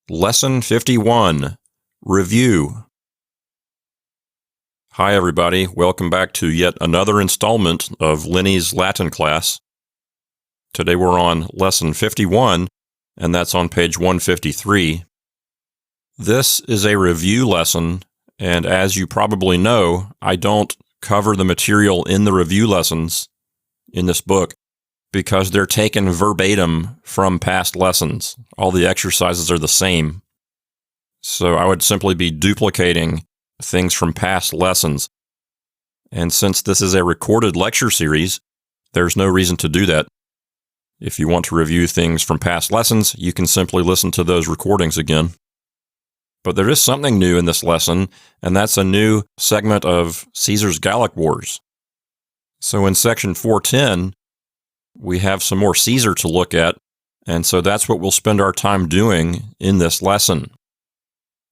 Lesson 51, Review. Hi everybody, welcome back to yet another installment of Lenny's Latin class. Today we're on Lesson 51, and that's on page 153. This is a review lesson, and as you probably know, I don't cover the material in the review lessons in this book because they're taken verbatim from past lessons. All the exercises are the same. So I would simply be duplicating things from past lessons. And since this is a recorded lecture series, there's no reason to do that. If you want to review things from past lessons, you can simply listen to those recordings again. But there is something new in this lesson, and that's a new segment of Caesar's Gallic Wars. So in section 410, we have some more Caesar to look at, and so that's what we'll spend our time doing in this lesson.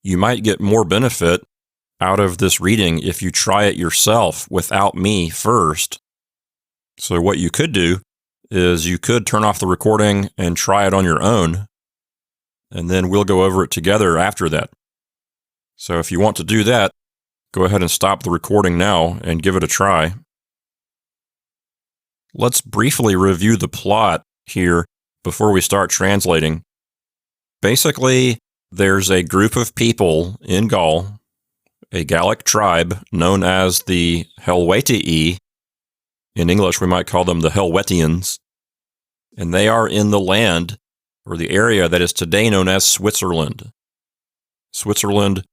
You might get more benefit out of this reading if you try it yourself without me first. So what you could do is you could turn off the recording and try it on your own, and then we'll go over it together after that. So if you want to do that, go ahead and stop the recording now and give it a try. Let's briefly review the plot here before we start translating. Basically, there's a group of people in Gaul, a Gallic tribe known as the Helvetii. In English, we might call them the Helvetians. And they are in the land, or the area that is today known as Switzerland. Switzerland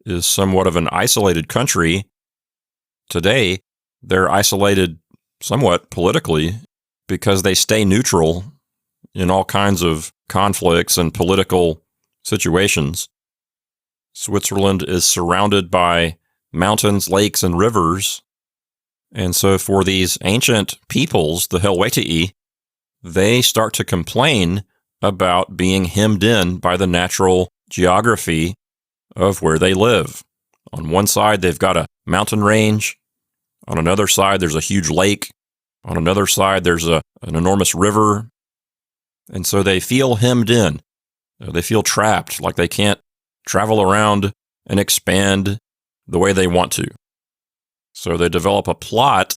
is somewhat of an isolated country. Today, they're isolated somewhat politically because they stay neutral in all kinds of conflicts and political situations. Switzerland is surrounded by mountains, lakes, and rivers. And so for these ancient peoples, the Helvetii, they start to complain about being hemmed in by the natural geography of where they live. On one side, they've got a mountain range. On another side, there's a huge lake. On another side, there's an enormous river. And so they feel hemmed in. They feel trapped, like they can't travel around and expand the way they want to. So they develop a plot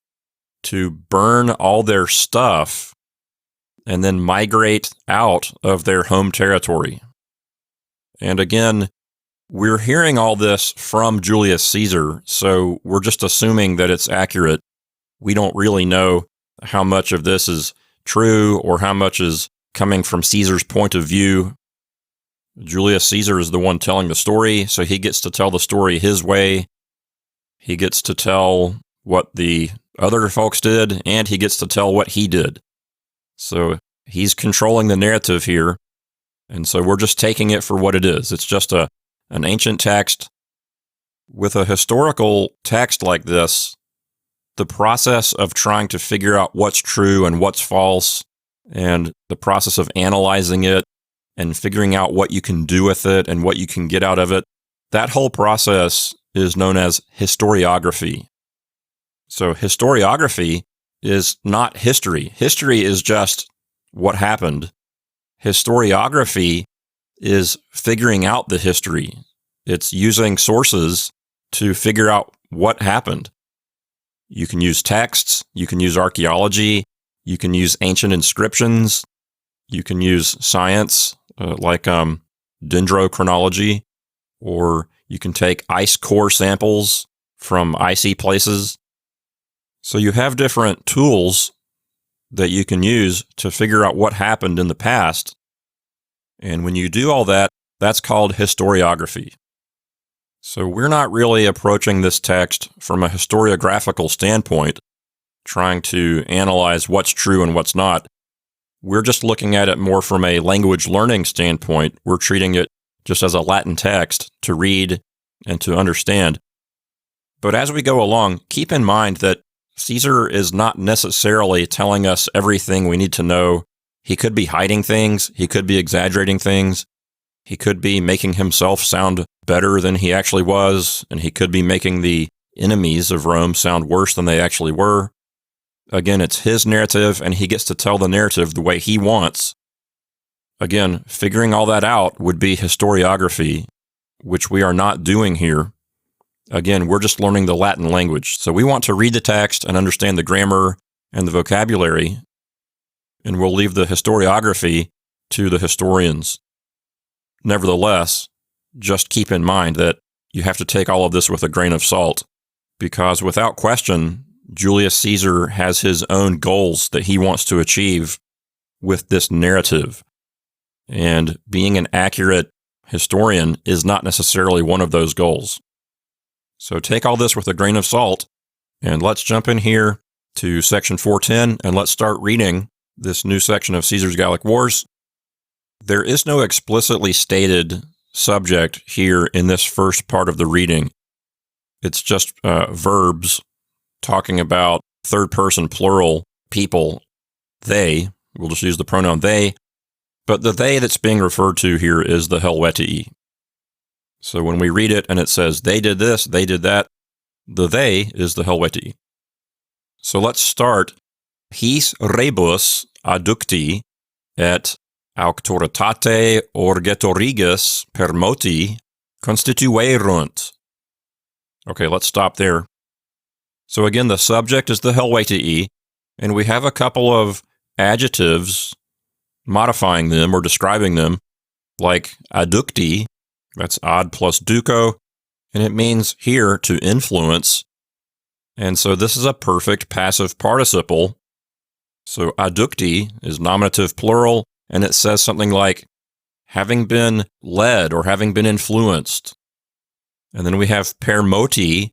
to burn all their stuff and then migrate out of their home territory. And again, we're hearing all this from Julius Caesar, so we're just assuming that it's accurate. We don't really know how much of this is true or how much is coming from Caesar's point of view. Julius Caesar is the one telling the story, so he gets to tell the story his way. He gets to tell what the other folks did, and he gets to tell what he did. So he's controlling the narrative here, and so we're just taking it for what it is. It's just an ancient text. With a historical text like this, the process of trying to figure out what's true and what's false, and the process of analyzing it and figuring out what you can do with it and what you can get out of it, that whole process is known as historiography. So historiography is not history. History is just what happened. Historiography is figuring out the history. It's using sources to figure out what happened. You can use texts, you can use archaeology, you can use ancient inscriptions, you can use science like dendrochronology, or you can take ice core samples from icy places. So you have different tools that you can use to figure out what happened in the past. And when you do all that, that's called historiography. So we're not really approaching this text from a historiographical standpoint, trying to analyze what's true and what's not. We're just looking at it more from a language learning standpoint. We're treating it just as a Latin text to read and to understand. But as we go along, keep in mind that Caesar is not necessarily telling us everything we need to know. He could be hiding things. He could be exaggerating things. He could be making himself sound better than he actually was, and he could be making the enemies of Rome sound worse than they actually were. Again, it's his narrative, and he gets to tell the narrative the way he wants. again, figuring all that out would be historiography, which we are not doing here. Again, we're just learning the Latin language. So we want to read the text and understand the grammar and the vocabulary, and we'll leave the historiography to the historians. Nevertheless, just keep in mind that you have to take all of this with a grain of salt, because without question, Julius Caesar has his own goals that he wants to achieve with this narrative. And being an accurate historian is not necessarily one of those goals. So take all this with a grain of salt, and let's jump in here to section 410, and let's start reading this new section of Caesar's Gallic Wars. There is no explicitly stated subject here in this first part of the reading. It's just verbs talking about third-person plural people, they. We'll just use the pronoun they. But the they that's being referred to here is the Helvetii. So when we read it and it says they did this, they did that, the they is the Helvetii. So let's start. His rebus adducti et auctoritate orgetorigus per moti constituerunt. Okay, let's stop there. So again, the subject is the Helvetii, and we have a couple of adjectives modifying them or describing them, like adducti, that's ad plus duco, and it means here to influence. And so this is a perfect passive participle. So adducti is nominative plural, and it says something like having been led or having been influenced. And then we have per moti,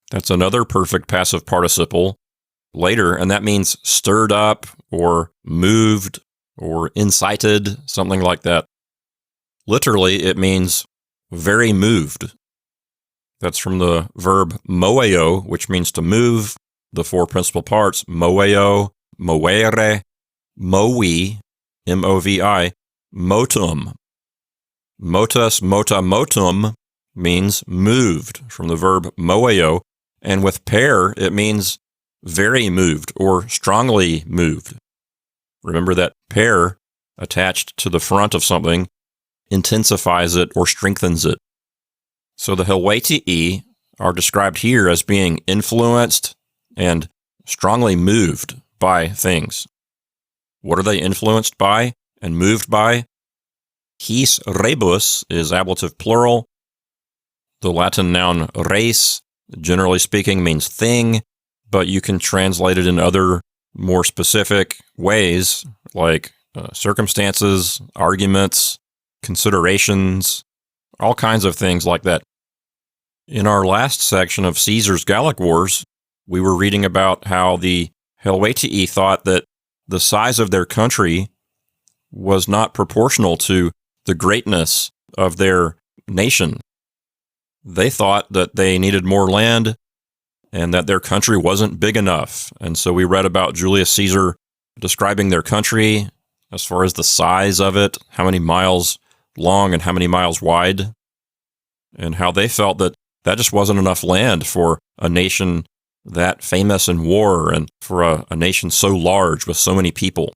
that's another perfect passive participle later, and that means stirred up or moved or incited, something like that. Literally, it means very moved. That's from the verb moeo, which means to move, the four principal parts, moeo, moere, movi, M-O-V-I, motum. Motus, mota, motum means moved, from the verb moeo, and with per, it means very moved or strongly moved. Remember that per attached to the front of something intensifies it or strengthens it. So the Helvetii are described here as being influenced and strongly moved by things. What are they influenced by and moved by? His rebus is ablative plural. The Latin noun res, generally speaking, means thing, but you can translate it in other more specific ways, like circumstances, arguments, considerations, all kinds of things like that. In our last section of Caesar's Gallic Wars, we were reading about how the Helvetii thought that the size of their country was not proportional to the greatness of their nation. They thought that they needed more land and that their country wasn't big enough. And so we read about Julius Caesar describing their country as far as the size of it, how many miles long and how many miles wide, and how they felt that that just wasn't enough land for a nation that famous in war and for a nation so large with so many people.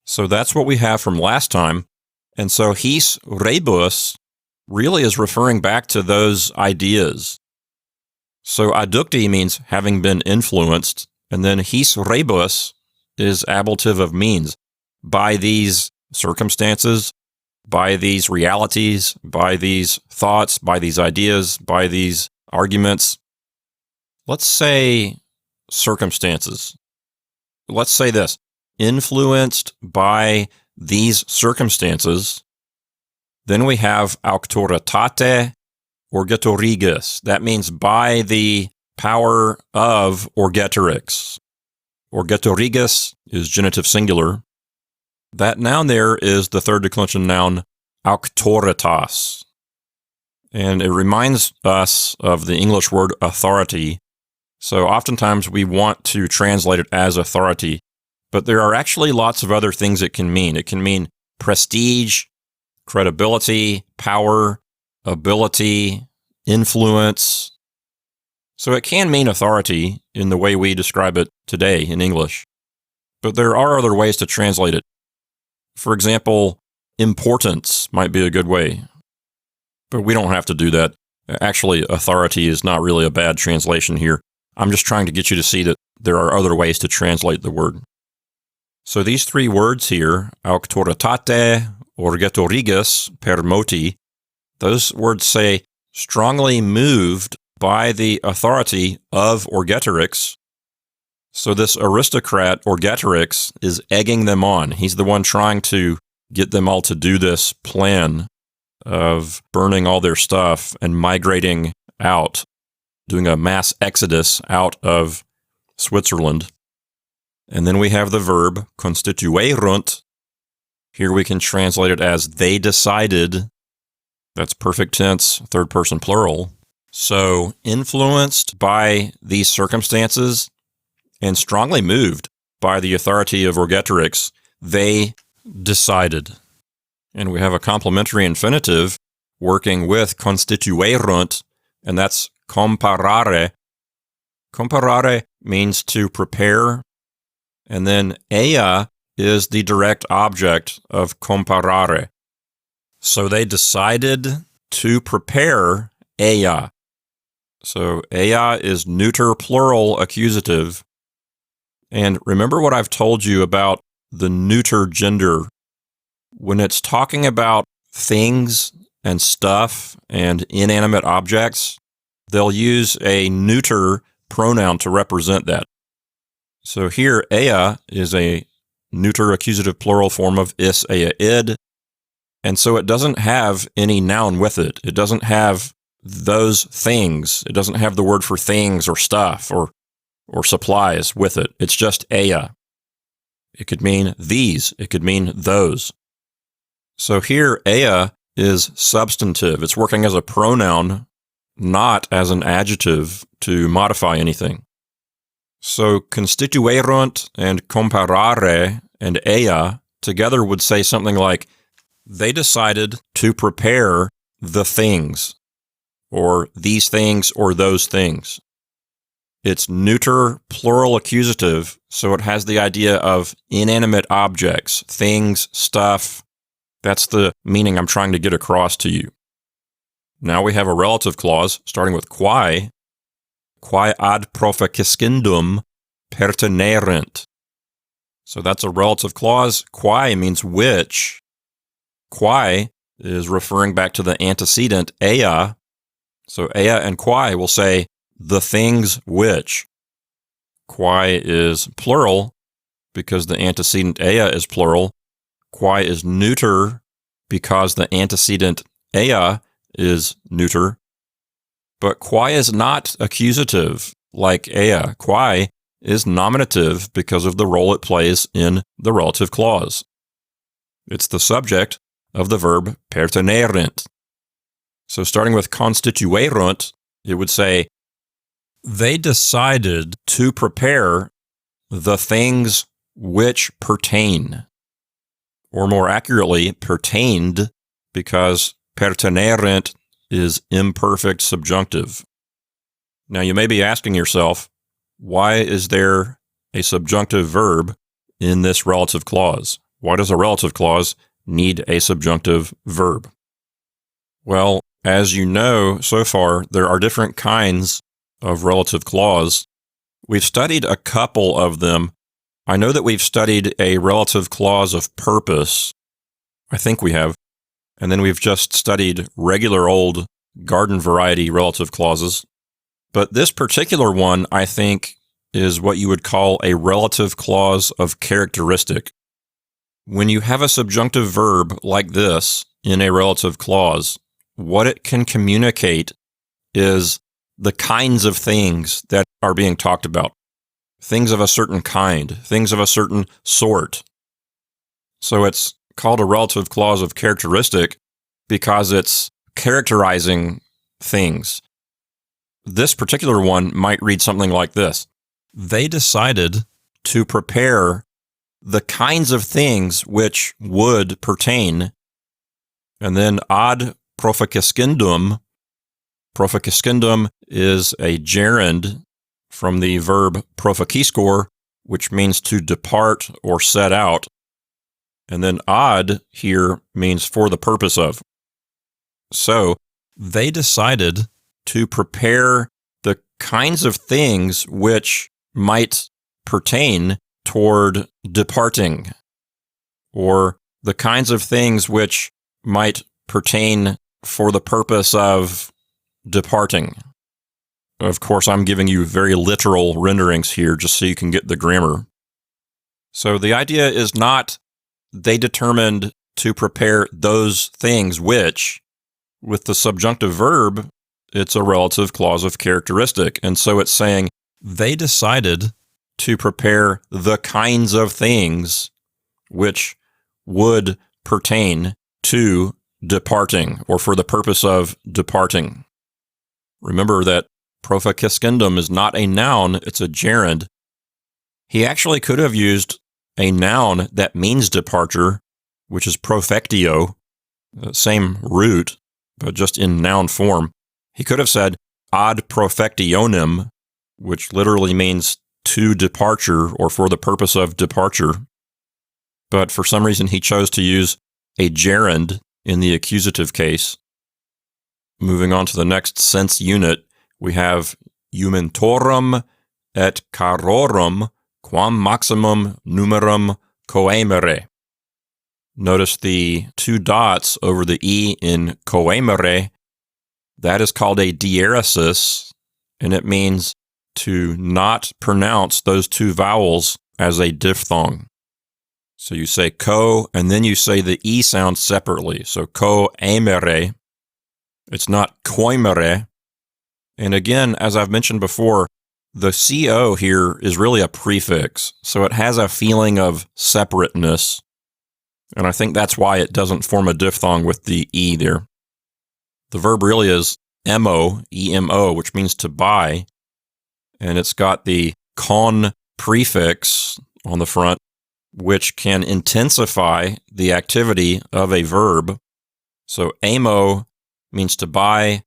So that's what we have from last time. And so his rebus really is referring back to those ideas. So adducti means having been influenced, and then his rebus is ablative of means. By these circumstances, by these realities, by these thoughts, by these ideas, by these arguments. Let's say circumstances. Let's say this. Influenced by these circumstances, then we have auctoritate orgetorigus. That means by the power of orgetorix. Orgetorigus is genitive singular. That noun there is the third declension noun auctoritas. And it reminds us of the English word authority. So oftentimes we want to translate it as authority, but there are actually lots of other things it can mean. It can mean prestige, credibility, power, ability, influence. So it can mean authority in the way we describe it today in English. But there are other ways to translate it. For example, importance might be a good way. But we don't have to do that. Actually, authority is not really a bad translation here. I'm just trying to get you to see that there are other ways to translate the word. So these three words here, auctoritate, orgetorigas, per moti, those words say strongly moved by the authority of Orgetorix. So this aristocrat, Orgetorix, is egging them on. He's the one trying to get them all to do this plan of burning all their stuff and migrating out, doing a mass exodus out of Switzerland. And then we have the verb constituerunt. Here we can translate it as they decided. That's perfect tense, third person plural. So influenced by these circumstances and strongly moved by the authority of Orgetorix, they decided. And we have a complementary infinitive working with constituerunt, and that's comparare. Comparare means to prepare, and then ea is the direct object of comparare. So they decided to prepare ea. So ea is neuter plural accusative. And remember what I've told you about the neuter gender. When it's talking about things and stuff and inanimate objects, they'll use a neuter pronoun to represent that. So here, ea is a neuter accusative plural form of is, ea, id, and so it doesn't have any noun with it. It doesn't have those things. It doesn't have the word for things or stuff or supplies with it. It's just ea. It could mean these. It could mean those. So here, ea is substantive. It's working as a pronoun, not as an adjective to modify anything. So constituerunt and comparare and ea together would say something like, they decided to prepare the things, or these things, or those things. It's neuter plural accusative, so it has the idea of inanimate objects, things, stuff. That's the meaning I'm trying to get across to you. Now we have a relative clause, starting with quae ad profaciscendum pertinerent. So that's a relative clause. Quae means which. Quae is referring back to the antecedent ea. So ea and quae will say the things which. Quae is plural because the antecedent ea is plural. Quae is neuter because the antecedent ea is neuter. But quae is not accusative like ea. Quae is nominative because of the role it plays in the relative clause. It's the subject of the verb pertinerent. So starting with constituerunt, it would say, they decided to prepare the things which pertain. Or more accurately, pertained, because pertinerent is imperfect subjunctive. Now you may be asking yourself, why is there a subjunctive verb in this relative clause? Why does a relative clause need a subjunctive verb? Well, as you know so far, there are different kinds of relative clause. We've studied a couple of them. I know that we've studied a relative clause of purpose. I think we have. And then we've just studied regular old garden variety relative clauses. But this particular one, I think, is what you would call a relative clause of characteristic. When you have a subjunctive verb like this in a relative clause, what it can communicate is the kinds of things that are being talked about. Things of a certain kind, things of a certain sort. So it's called a relative clause of characteristic because it's characterizing things. This particular one might read something like this. They decided to prepare the kinds of things which would pertain, and then ad profaciscendum. Profaciscendum is a gerund from the verb profaciscor, which means to depart or set out. And then ad here means for the purpose of. So they decided to prepare the kinds of things which might pertain toward departing, or the kinds of things which might pertain for the purpose of departing. Of course, I'm giving you very literal renderings here just so you can get the grammar. So the idea is not they determined to prepare those things which, with the subjunctive verb, it's a relative clausive characteristic. And so it's saying they decided to prepare the kinds of things which would pertain to departing or for the purpose of departing. Remember that profaciscendum is not a noun, it's a gerund. He actually could have used a noun that means departure, which is profectio, same root, but just in noun form. He could have said ad profectionem, which literally means to departure or for the purpose of departure. But for some reason, he chose to use a gerund in the accusative case. Moving on to the next sense unit, we have iumentorum et carorum quam maximum numerum coemere. Notice the two dots over the E in coemere. That is called a diaeresis, and it means to not pronounce those two vowels as a diphthong. So you say co, and then you say the E sound separately. So coemere. It's not coimere. And again, as I've mentioned before, the CO here is really a prefix, so it has a feeling of separateness. And I think that's why it doesn't form a diphthong with the E there. The verb really is emo, E-M-O, which means to buy, and it's got the con prefix on the front, which can intensify the activity of a verb. So amo means to buy,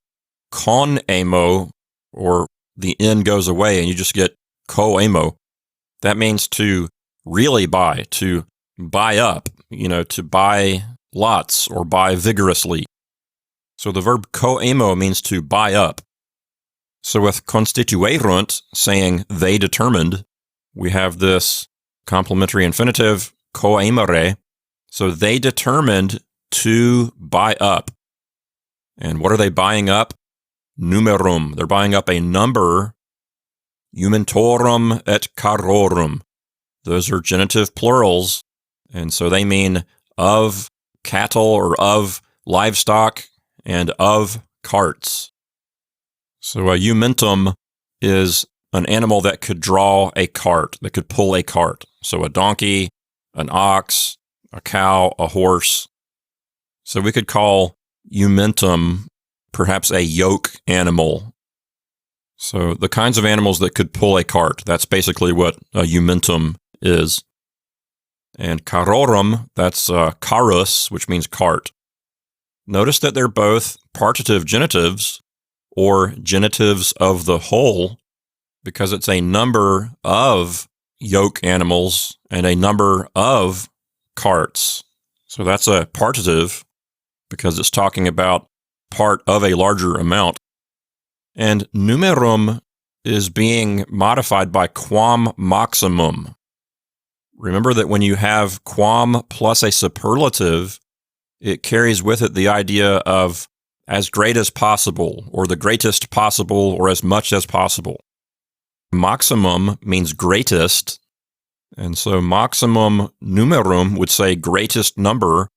con amo, or the N goes away and you just get co-amo. That means to really buy, to buy up, to buy lots or buy vigorously. So the verb co-amo means to buy up. So with constituerunt, saying they determined, we have this complementary infinitive, coemere. So they determined to buy up. And what are they buying up? Numerum. They're buying up a number. Iumentorum et carorum. Those are genitive plurals. And so they mean of cattle or of livestock and of carts. So a iumentum is an animal that could draw a cart, that could pull a cart. So a donkey, an ox, a cow, a horse. So we could call iumentum perhaps a yoke animal. So the kinds of animals that could pull a cart, that's basically what a iumentum is. And carorum, that's carus, which means cart. Notice that they're both partitive genitives, or genitives of the whole, because it's a number of yoke animals and a number of carts. So that's a partitive, because it's talking about part of a larger amount. And numerum is being modified by quam maximum. Remember that when you have quam plus a superlative, it carries with it the idea of as great as possible, or the greatest possible, or as much as possible. Maximum means greatest, and so maximum numerum would say greatest number,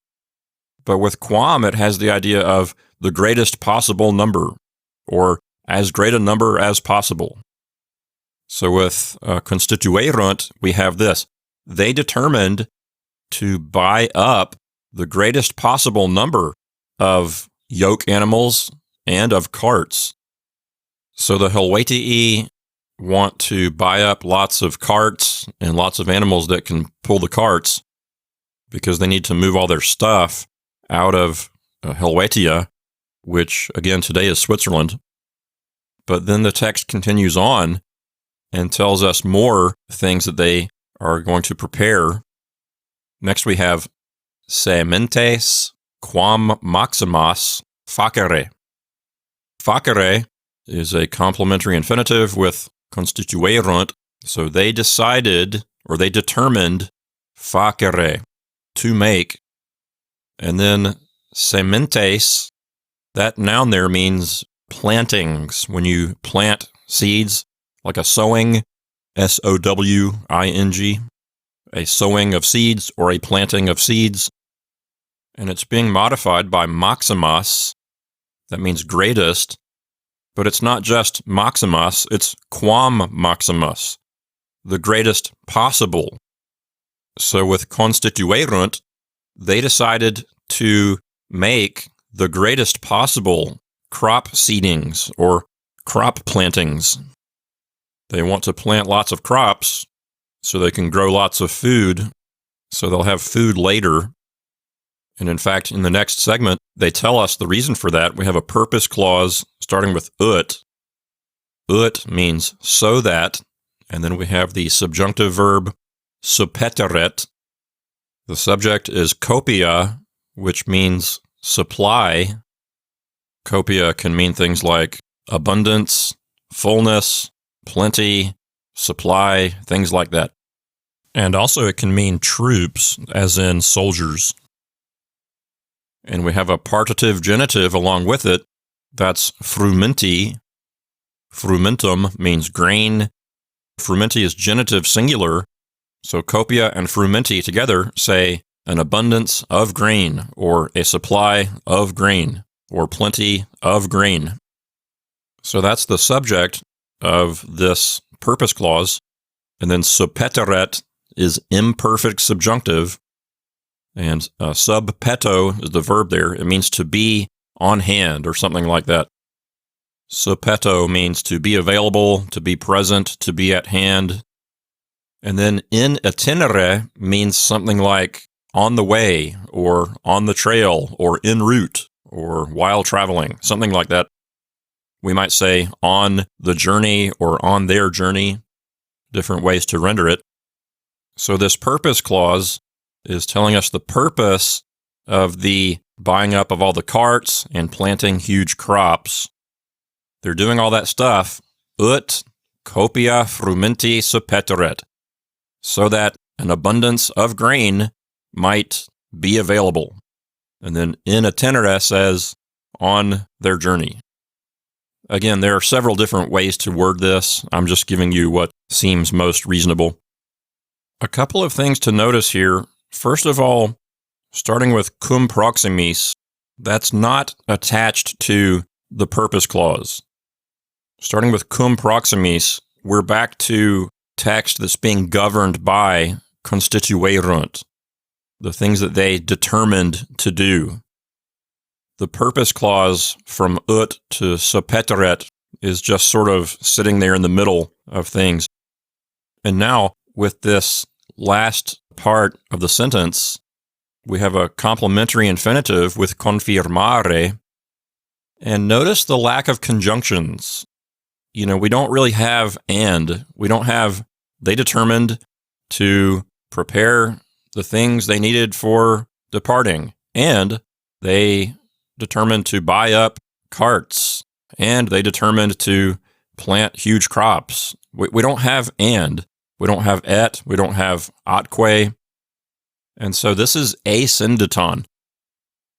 but with quam it has the idea of the greatest possible number, or as great a number as possible. So with constituerunt, we have this. They determined to buy up the greatest possible number of yoke animals and of carts. So the Helvetii want to buy up lots of carts and lots of animals that can pull the carts because they need to move all their stuff out of Helvetia, which again today is Switzerland. But then the text continues on and tells us more things that they are going to prepare. Next we have sementes quam maximas facere. Facere is a complementary infinitive with constituerunt, so they decided or they determined facere, to make. And then sementes, that noun there means plantings. When you plant seeds, like a sowing, sowing, a sowing of seeds or a planting of seeds. And it's being modified by maximas, that means greatest, but it's not just maximus, it's quam maximus, the greatest possible. So with constituerunt, they decided to make the greatest possible crop seedings or crop plantings. They want to plant lots of crops so they can grow lots of food, so they'll have food later. And in fact, in the next segment, they tell us the reason for that. We have a purpose clause starting with ut. Ut means so that, and then we have the subjunctive verb suppeteret. The subject is copia, which means supply. Copia can mean things like abundance, fullness, plenty, supply, things like that. And also it can mean troops, as in soldiers. And we have a partitive genitive along with it. That's frumenti. Frumentum means grain. Frumenti is genitive singular. So copia and frumenti together say an abundance of grain, or a supply of grain, or plenty of grain. So that's the subject of this purpose clause. And then suppeteret is imperfect subjunctive. And subpeto is the verb there. It means to be on hand or something like that. Subpeto means to be available, to be present, to be at hand. And then in itinere means something like on the way or on the trail or en route or while traveling, something like that. We might say on the journey or on their journey, different ways to render it. So this purpose clause is telling us the purpose of the buying up of all the carts and planting huge crops. They're doing all that stuff, ut copia frumenti suppeteret, so that an abundance of grain might be available. And then in itinere says, on their journey. Again, there are several different ways to word this. I'm just giving you what seems most reasonable. A couple of things to notice here. First of all, starting with cum proximis, that's not attached to the purpose clause. Starting with cum proximis, we're back to text that's being governed by constituerunt, the things that they determined to do. The purpose clause from ut to suppeteret is just sort of sitting there in the middle of things. And now, with this last part of the sentence, we have a complementary infinitive with confirmare. And notice the lack of conjunctions. We don't really have and. We don't have, they determined to prepare the things they needed for departing. And they determined to buy up carts. And they determined to plant huge crops. We don't have and. We don't have et. We don't have atque. And so this is asyndeton.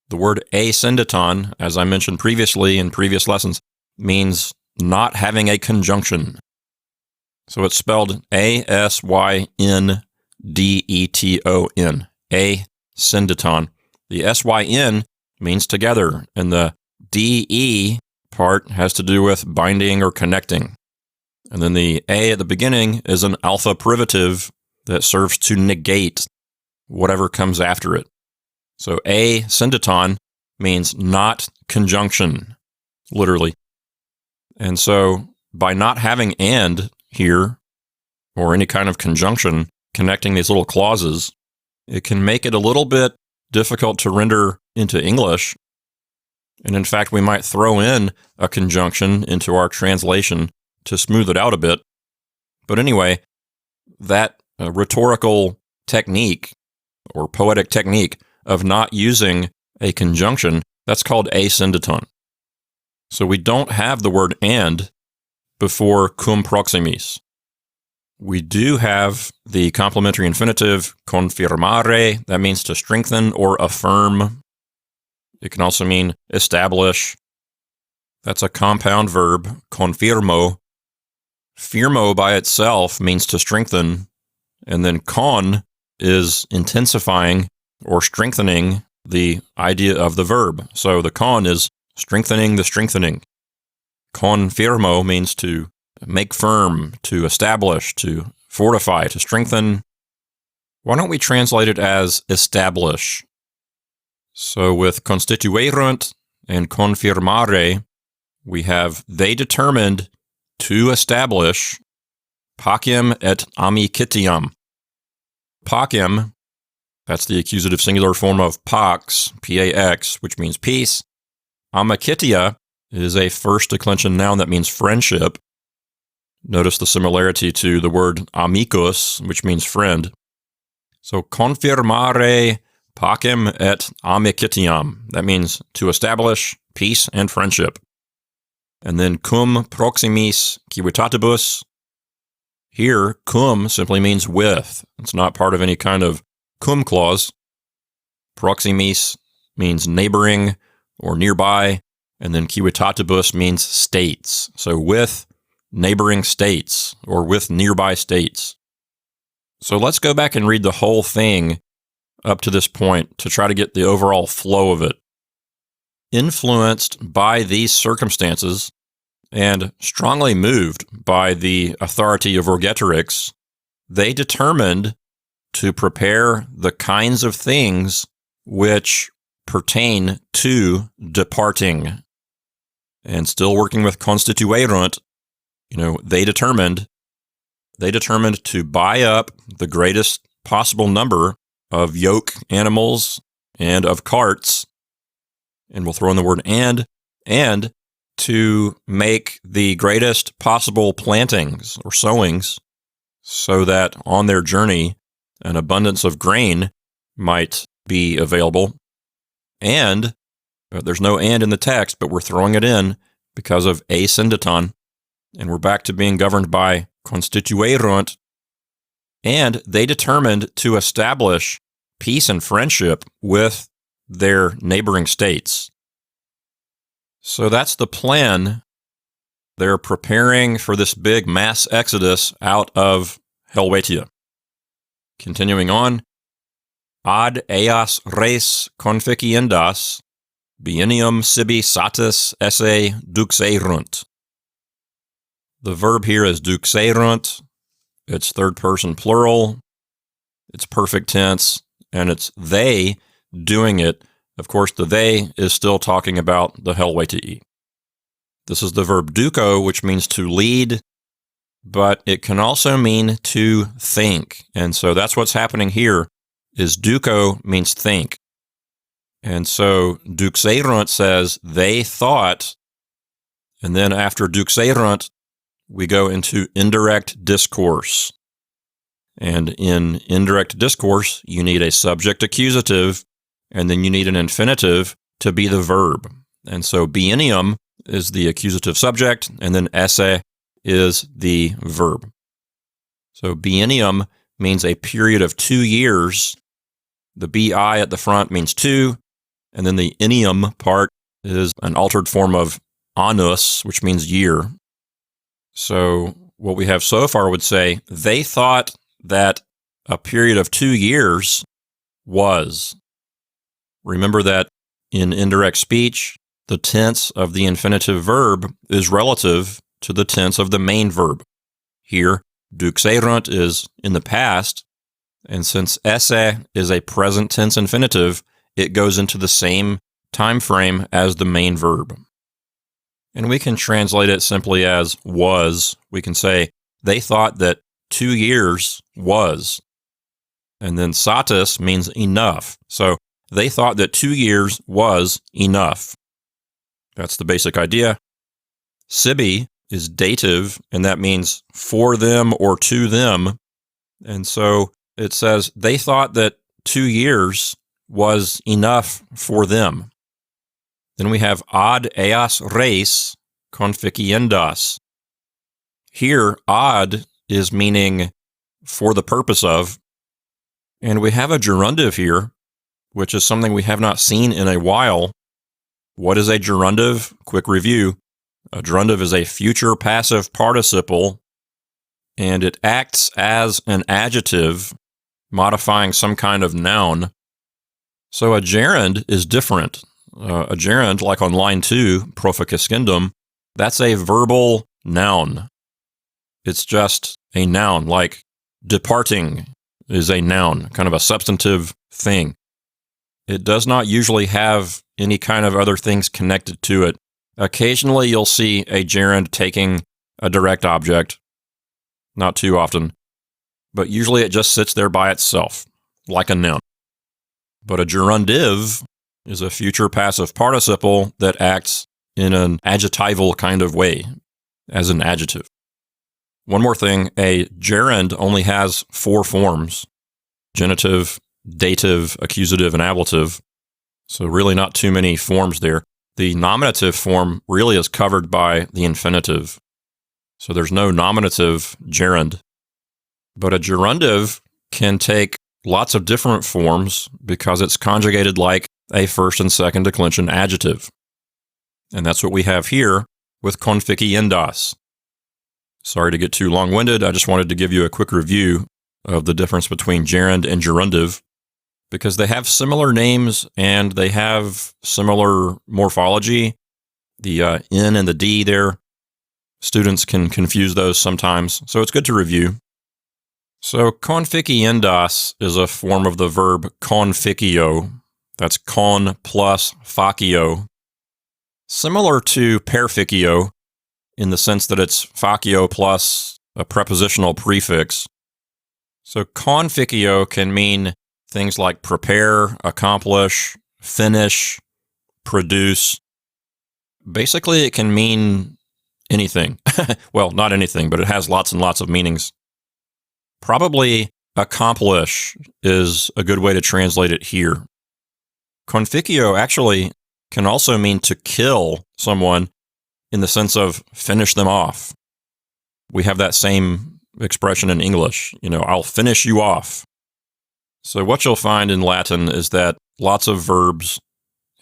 The word asyndeton, as I mentioned previously in previous lessons, means not having a conjunction. So it's spelled asyndeton, asyndeton. The syn means together, and the de part has to do with binding or connecting. And then the a at the beginning is an alpha privative that serves to negate whatever comes after it. So asyndeton means not conjunction, literally. And so by not having and here, or any kind of conjunction connecting these little clauses, it can make it a little bit difficult to render into English. And in fact, we might throw in a conjunction into our translation to smooth it out a bit. But anyway, that rhetorical technique or poetic technique of not using a conjunction, that's called asyndeton. So we don't have the word and before cum proximis. We do have the complementary infinitive confirmare. That means to strengthen or affirm. It can also mean establish. That's a compound verb, confirmo. Firmo by itself means to strengthen. And then con is intensifying or strengthening the idea of the verb. So the con is strengthening the strengthening. Confirmo means to make firm, to establish, to fortify, to strengthen. Why don't we translate it as establish? So with constituerunt and confirmare, we have they determined to establish pacem et amicitiam. Pacem, that's the accusative singular form of pax, P-A-X, which means peace. Amicitia is a first declension noun that means friendship. Notice the similarity to the word amicus, which means friend. So confirmare pacem et amicitiam. That means to establish peace and friendship. And then cum proximis civitatibus. Here, cum simply means with. It's not part of any kind of cum clause. Proximis means neighboring or nearby. And then civitatibus means states. So with neighboring states or with nearby states. So let's go back and read the whole thing up to this point to try to get the overall flow of it. Influenced by these circumstances and strongly moved by the authority of Vercingetorix, they determined to prepare the kinds of things which pertain to departing. And still working with constituerunt, they determined to buy up the greatest possible number of yoke animals and of carts, and we'll throw in the word and to make the greatest possible plantings or sowings so that on their journey an abundance of grain might be available. And there's no and in the text, but we're throwing it in because of asyndeton. And we're back to being governed by constituerunt. And they determined to establish peace and friendship with their neighboring states. So that's the plan. They're preparing for this big mass exodus out of Helvetia. Continuing on, ad eas res conficiendas, biennium sibi satis esse duxerunt. The verb here is duxerunt. It's third person plural. It's perfect tense, and it's they doing it. Of course, the they is still talking about the Helvetii. This is the verb duco, which means to lead, but it can also mean to think. And so that's what's happening here, is duco means think. And so duxerunt says they thought, and then after duxerunt, we go into indirect discourse. And in indirect discourse, you need a subject accusative, and then you need an infinitive to be the verb. And so biennium is the accusative subject, and then esse is the verb. So biennium means a period of 2 years. The bi at the front means 2, and then the ennium part is an altered form of annus, which means year. So what we have so far would say they thought that a period of 2 years was. Remember that in indirect speech, the tense of the infinitive verb is relative to the tense of the main verb. Here, duxerunt is in the past, and since esse is a present tense infinitive, it goes into the same time frame as the main verb. And we can translate it simply as was. We can say they thought that 2 years was. And then satis means enough. So they thought that 2 years was enough. That's the basic idea. Sibi is dative, and that means for them or to them. And so it says they thought that 2 years was enough for them. Then we have ad eas res conficiendas. Here, ad is meaning for the purpose of, and we have a gerundive here, which is something we have not seen in a while. What is a gerundive? Quick review. A gerundive is a future passive participle, and it acts as an adjective, modifying some kind of noun. So a gerund is different. A gerund, like on line 2, proficiscendum, that's a verbal noun. It's just a noun, like departing is a noun, kind of a substantive thing. It does not usually have any kind of other things connected to it. Occasionally, you'll see a gerund taking a direct object. Not too often. But usually it just sits there by itself, like a noun. But a gerundive is a future passive participle that acts in an adjectival kind of way, as an adjective. One more thing, a gerund only has 4 forms: genitive, dative, accusative, and ablative. So really not too many forms there. The nominative form really is covered by the infinitive. So there's no nominative gerund. But a gerundive can take lots of different forms because it's conjugated like a first and second declension adjective. And that's what we have here with conficiendas. Sorry to get too long-winded. I just wanted to give you a quick review of the difference between gerund and gerundive, because they have similar names and they have similar morphology. The N and the D there, students can confuse those sometimes, so it's good to review. So conficiendas is a form of the verb conficio. That's con plus facio. Similar to perficio in the sense that it's facio plus a prepositional prefix. So conficio can mean things like prepare, accomplish, finish, produce. Basically, it can mean anything. Well, not anything, but it has lots and lots of meanings. Probably accomplish is a good way to translate it here. Conficio actually can also mean to kill someone in the sense of finish them off. We have that same expression in English, I'll finish you off. So what you'll find in Latin is that lots of verbs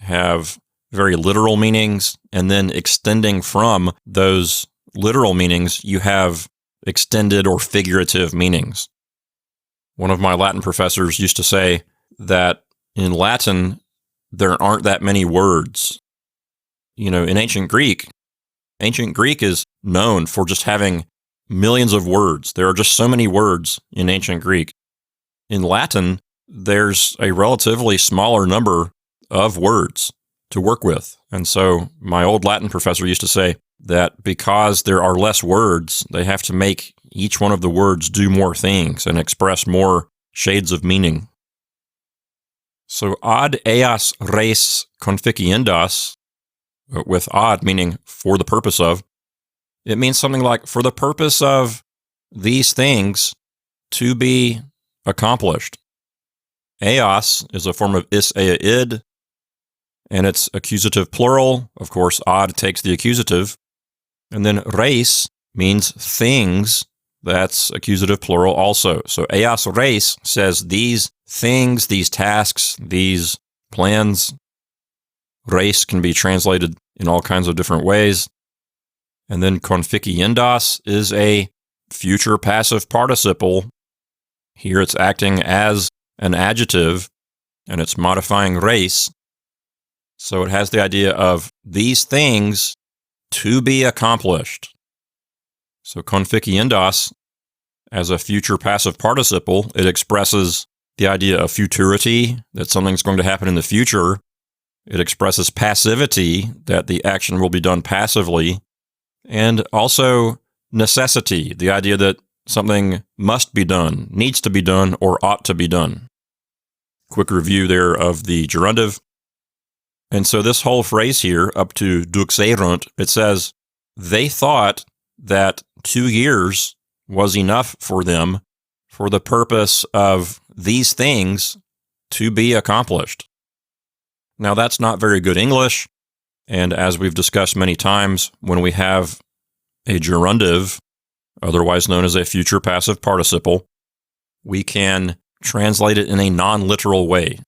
have very literal meanings, and then extending from those literal meanings, you have extended or figurative meanings. One of my Latin professors used to say that in Latin, there aren't that many words. In ancient Greek is known for just having millions of words. There are just so many words in ancient Greek. In Latin, there's a relatively smaller number of words to work with. And so my old Latin professor used to say that because there are less words, they have to make each one of the words do more things and express more shades of meaning. So ad eas res conficiendas, with ad meaning for the purpose of, it means something like for the purpose of these things to be accomplished. Eos is a form of is ea id, and it's accusative plural. Of course, ad takes the accusative. And then res means things. That's accusative plural also. So eos res says these things, these tasks, these plans. Res can be translated in all kinds of different ways. And then conficiendas is a future passive participle. Here it's acting as an adjective, and it's modifying res. So it has the idea of these things to be accomplished. So conficiendas, as a future passive participle, it expresses the idea of futurity, that something's going to happen in the future. It expresses passivity, that the action will be done passively. And also necessity, the idea that something must be done, needs to be done, or ought to be done. Quick review there of the gerundive. And so this whole phrase here, up to duxerunt, it says, they thought that 2 years was enough for them for the purpose of these things to be accomplished. Now, that's not very good English, and as we've discussed many times, when we have a gerundive, otherwise known as a future passive participle, we can translate it in a non-literal way.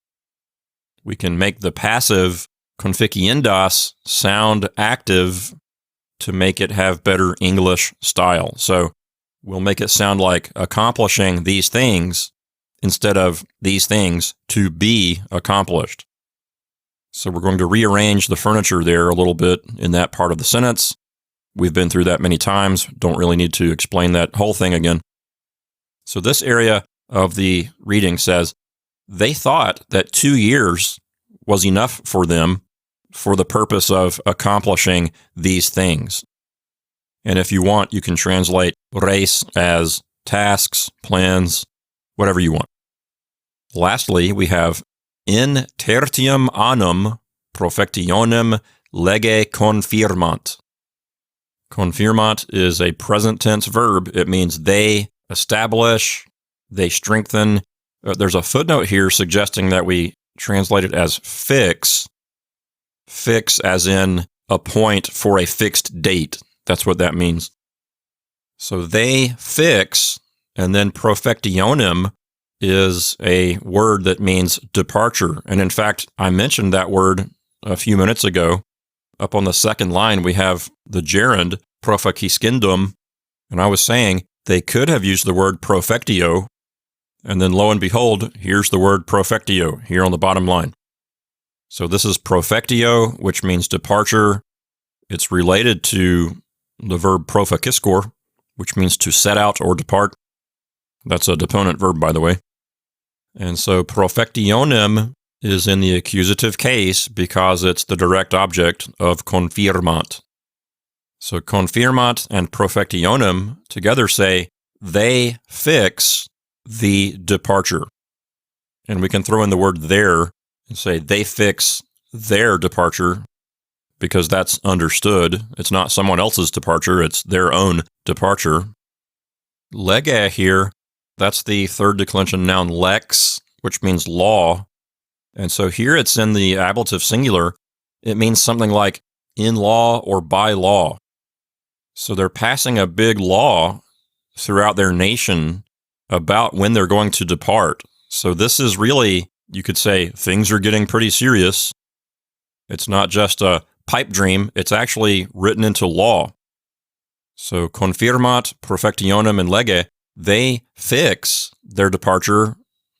We can make the passive conficiendas sound active to make it have better English style. So we'll make it sound like accomplishing these things instead of these things to be accomplished. So we're going to rearrange the furniture there a little bit in that part of the sentence. We've been through that many times. Don't really need to explain that whole thing again. So this area of the reading says, they thought that 2 years was enough for them for the purpose of accomplishing these things. And if you want, you can translate reis as tasks, plans, whatever you want. Lastly, we have in tertium annum profectionem lege confirmant. Confirmant is a present tense verb. It means they establish, they strengthen. There's a footnote here suggesting that we translate it as fix. Fix as in appoint for a fixed date. That's what that means. So they fix, and then profectionem is a word that means departure. And in fact, I mentioned that word a few minutes ago. Up on the second line, we have the gerund profaciscendum, and I was saying they could have used the word profectio, and then lo and behold, here's the word profectio here on the bottom line. So this is profectio, which means departure. It's related to the verb profaciscor, which means to set out or depart. That's a deponent verb, by the way. And so profectionem is in the accusative case because it's the direct object of confirmant. So confirmant and profectionem together say they fix the departure. And we can throw in the word there and say they fix their departure because that's understood. It's not someone else's departure, it's their own departure. Lege here, that's the third declension noun lex, which means law. And so here it's in the ablative singular. It means something like in law or by law. So they're passing a big law throughout their nation about when they're going to depart. So this is really, you could say, things are getting pretty serious. It's not just a pipe dream. It's actually written into law. So confirmat, profectionem, and lege, they fix their departure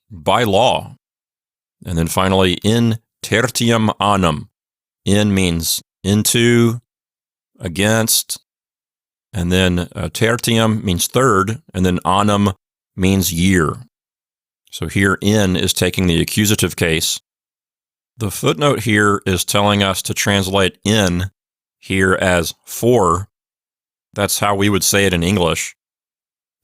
by law. And then finally, in tertium annum. In means into, against, and then tertium means third, and then annum means year. So here in is taking the accusative case. The footnote here is telling us to translate in here as for. That's how we would say it in English.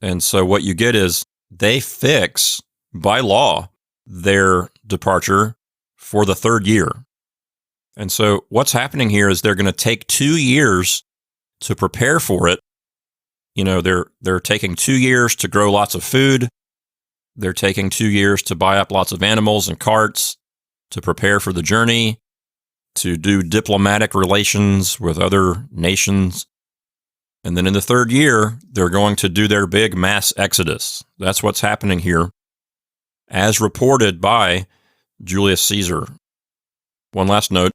And so what you get is they fix, by law, their departure for the third year. And so what's happening here is they're going to take 2 years to prepare for it. You know, they're taking 2 years to grow lots of food. They're taking 2 years to buy up lots of animals and carts, to prepare for the journey, to do diplomatic relations with other nations. And then in the third year, they're going to do their big mass exodus. That's what's happening here, as reported by Julius Caesar. One last note,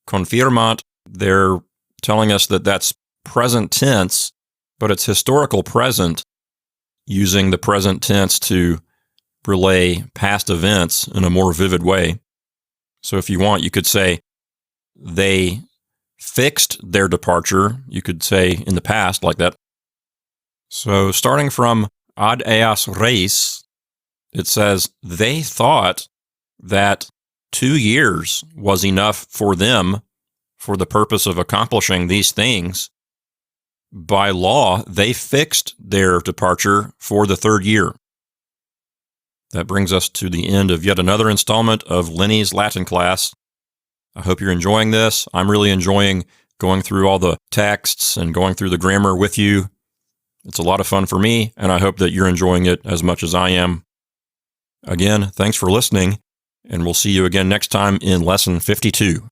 confirmant, they're telling us that that's present tense, but it's historical present, using the present tense to relay past events in a more vivid way. So if you want, you could say they fixed their departure. You could say in the past like that. So starting from ad eas reis, it says they thought that 2 years was enough for them for the purpose of accomplishing these things. By law, they fixed their departure for the third year. That brings us to the end of yet another installment of Lenny's Latin class. I hope you're enjoying this. I'm really enjoying going through all the texts and going through the grammar with you. It's a lot of fun for me, and I hope that you're enjoying it as much as I am. Again, thanks for listening, And we'll see you again next time in Lesson 52.